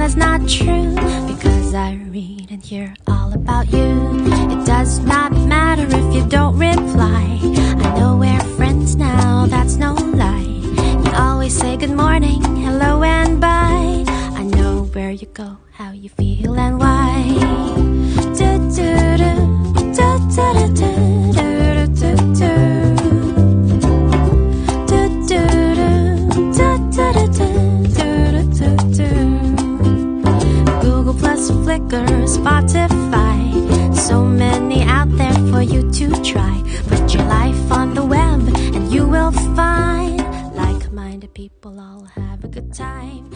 that's not true, because I read and hear all about you. It does not matter if you don't reply. I know we're friends now, that's no lie. You always say good morning, hello and bye. I know where you go, how you feel and why. Google plus Flickr, Spotify, so many out there for you to try. Put your life on the web and you will find like-minded people all have a good time.